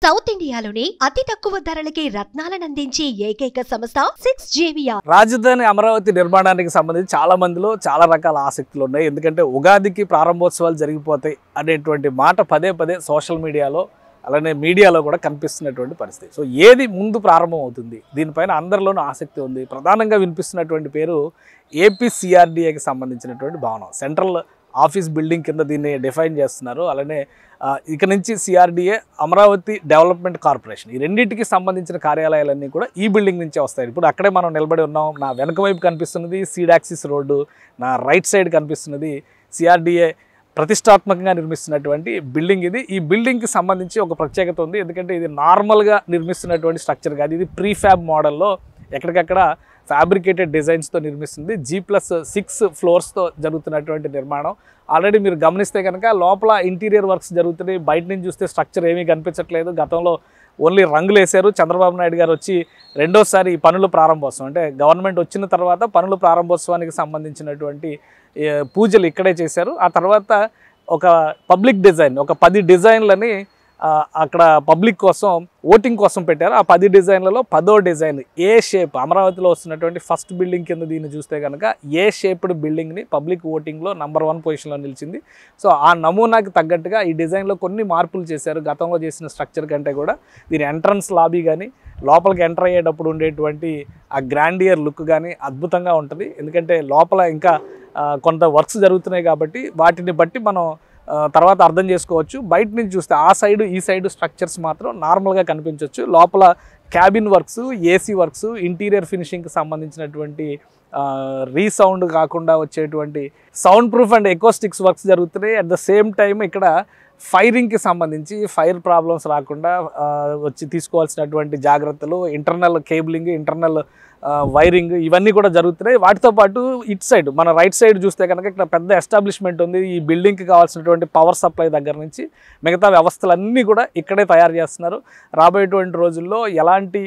South ఇండియాలోనే అతి తక్కువ ధరలకి రత్నాలను అందించే ఏకైక సంస్థ 6JVR. రాజధాని అమరావతి నిర్మాణానికి సంబంధించి చాలా మందిలో చాలా రకాల ఆసక్తులు ఉన్నాయి. ఎందుకంటే ఉగాదికి ప్రారంభోత్సవాలు జరిగిపోతాయి అనేటువంటి మాట పదే పదే సోషల్ మీడియాలో అలానే మీడియాలో కూడా కనిపిస్తున్నటువంటి పరిస్థితి. సో ఏది ముందు ప్రారంభం అవుతుంది, దీనిపైన అందరిలోనూ ఆసక్తి ఉంది. ప్రధానంగా వినిపిస్తున్నటువంటి పేరు ఏపీసీఆర్డీఏకి సంబంధించినటువంటి భవనం, సెంట్రల్ ఆఫీస్ బిల్డింగ్ కింద దీన్ని డిఫైన్ చేస్తున్నారు. అలానే ఇక నుంచి సిఆర్డీఏ, అమరావతి డెవలప్మెంట్ కార్పొరేషన్, ఈ రెండింటికి సంబంధించిన కార్యాలయాలన్నీ కూడా ఈ బిల్డింగ్ నుంచే వస్తాయి. ఇప్పుడు అక్కడే మనం నిలబడి ఉన్నాం. నా వెనక వైపు కనిపిస్తున్నది సీడాక్సిస్ రోడ్డు, నా రైట్ సైడ్ కనిపిస్తున్నది సిఆర్డీఏ ప్రతిష్టాత్మకంగా నిర్మిస్తున్నటువంటి బిల్డింగ్ ఇది. ఈ బిల్డింగ్కి సంబంధించి ఒక ప్రత్యేకత ఉంది. ఎందుకంటే ఇది నార్మల్గా నిర్మిస్తున్నటువంటి స్ట్రక్చర్ కాదు. ఇది ప్రీఫ్యాబ్ మోడల్లో ఎక్కడికక్కడ ఫ్యాబ్రికేటెడ్ డిజైన్స్తో నిర్మిస్తుంది. G+6 ఫ్లోర్స్తో జరుగుతున్నటువంటి నిర్మాణం. ఆల్రెడీ మీరు గమనిస్తే కనుక లోపల ఇంటీరియర్ వర్క్స్ జరుగుతున్నాయి. బయట నుంచి చూస్తే స్ట్రక్చర్ ఏమీ కనిపించట్లేదు. గతంలో ఓన్లీ రంగులు వేశారు. చంద్రబాబు నాయుడు గారు వచ్చి రెండోసారి ఈ పనుల ప్రారంభోత్సవం, అంటే గవర్నమెంట్ వచ్చిన తర్వాత పనుల ప్రారంభోత్సవానికి సంబంధించినటువంటి పూజలు ఇక్కడే చేశారు. ఆ తర్వాత ఒక పబ్లిక్ డిజైన్, ఒక 10 డిజైన్లని అక్కడ పబ్లిక్ కోసం ఓటింగ్ కోసం పెట్టారు. ఆ 10 డిజైన్లలో 10వ డిజైన్ ఏ షేప్, అమరావతిలో వస్తున్నటువంటి ఫస్ట్ బిల్డింగ్ కింద దీన్ని చూస్తే కనుక ఏ షేప్డ్ బిల్డింగ్ని పబ్లిక్ ఓటింగ్లో నంబర్ 1 పొజిషన్లో నిలిచింది. సో ఆ నమూనాకి తగ్గట్టుగా ఈ డిజైన్లో కొన్ని మార్పులు చేశారు. గతంలో చేసిన స్ట్రక్చర్ కంటే కూడా దీని ఎంట్రన్స్ లాబీ కానీ లోపలికి ఎంటర్ అయ్యేటప్పుడు ఉండేటువంటి ఆ గ్రాండియర్ లుక్ కానీ అద్భుతంగా ఉంటుంది. ఎందుకంటే లోపల ఇంకా కొంత వర్క్స్ జరుగుతున్నాయి కాబట్టి వాటిని బట్టి మనం తర్వాత అర్థం చేసుకోవచ్చు. బయట నుంచి చూస్తే ఆ సైడు ఈ సైడు స్ట్రక్చర్స్ మాత్రం నార్మల్గా కనిపించవచ్చు. లోపల cabin works, AC works, interior ఫినిషింగ్కి సంబంధించినటువంటి రీసౌండ్ కాకుండా వచ్చేటువంటి sound proof and acoustics works జరుగుతున్నాయి. అట్ ద సేమ్ టైం ఇక్కడ ఫైరింగ్కి సంబంధించి ఫైర్ ప్రాబ్లమ్స్ రాకుండా వచ్చి తీసుకోవాల్సినటువంటి జాగ్రత్తలు, ఇంటర్నల్ కేబులింగ్, ఇంటర్నల్ వైరింగ్ ఇవన్నీ కూడా జరుగుతున్నాయి. వాటితో పాటు ఇట్ సైడ్ మన రైట్ సైడ్ చూస్తే కనుక ఇక్కడ పెద్ద ఎస్టాబ్లిష్మెంట్ ఉంది. ఈ బిల్డింగ్కి కావాల్సినటువంటి పవర్ సప్లై దగ్గర నుంచి మిగతా వ్యవస్థలన్నీ కూడా ఇక్కడే తయారు చేస్తున్నారు. రాబోయేటువంటి రోజుల్లో ఎలాంటి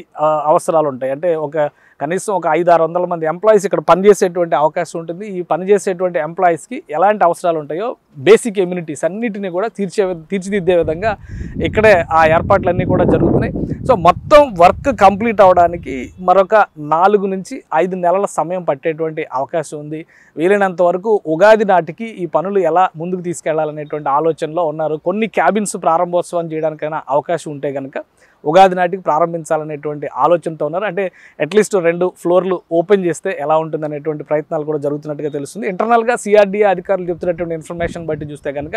అవసరాలు ఉంటాయి అంటే కనీసం ఒక 500-600 మంది ఎంప్లాయీస్ ఇక్కడ పనిచేసేటువంటి అవకాశం ఉంటుంది. ఈ పనిచేసేటువంటి ఎంప్లాయీస్కి ఎలాంటి అవసరాలు ఉంటాయో బేసిక్ ఎమ్యూనిటీస్ అన్నిటిని కూడా తీర్చిదిద్దే విధంగా ఇక్కడే ఆ ఏర్పాట్లన్నీ కూడా జరుగుతున్నాయి. సో మొత్తం వర్క్ కంప్లీట్ అవడానికి మరొక 4 నుంచి 5 నెలల సమయం పట్టేటువంటి అవకాశం ఉంది. వీలైనంత వరకు ఉగాది నాటికి ఈ పనులు ఎలా ముందుకు తీసుకెళ్లాలనేటువంటి ఆలోచనలో ఉన్నారు. కొన్ని క్యాబిన్స్ ప్రారంభోత్సవం చేయడానికైనా అవకాశం ఉంటే కనుక ఉగాది నాటికి ప్రారంభించాలనేటువంటి ఆలోచనతో ఉన్నారు. అంటే అట్లీస్ట్ 2 ఫ్లోర్లు ఓపెన్ చేస్తే ఎలా ఉంటుంది అనేటువంటి ప్రయత్నాలు కూడా జరుగుతున్నట్టుగా తెలుస్తుంది. ఇంటర్నల్గా సిఆర్డీఏ అధికారులు చెప్తున్నటువంటి ఇన్ఫర్మేషన్ బట్టి చూస్తే కనుక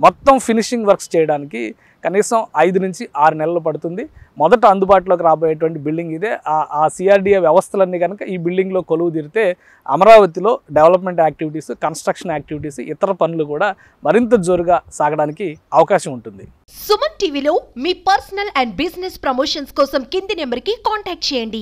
మొత్తం ఫినిషింగ్ వర్క్స్ చేయడానికి కనీసం 5 నుంచి 6 నెలలు పడుతుంది. మొదట అందుబాటులోకి రాబోయేటువంటి బిల్డింగ్ ఇదే. ఆ సిఆర్డీఏ వ్యవస్థలన్నీ కనుక ఈ బిల్డింగ్లో కొలువు తీరితే అమరావతిలో డెవలప్మెంట్ యాక్టివిటీస్, కన్స్ట్రక్షన్ యాక్టివిటీస్, ఇతర పనులు కూడా మరింత జోరుగా సాగడానికి అవకాశం ఉంటుంది. సుమన్ టీవీలో మీ పర్సనల్ అండ్ బిజినెస్ ప్రమోషన్స్ కోసం కింది నెంబర్కి కాంటాక్ట్ చేయండి.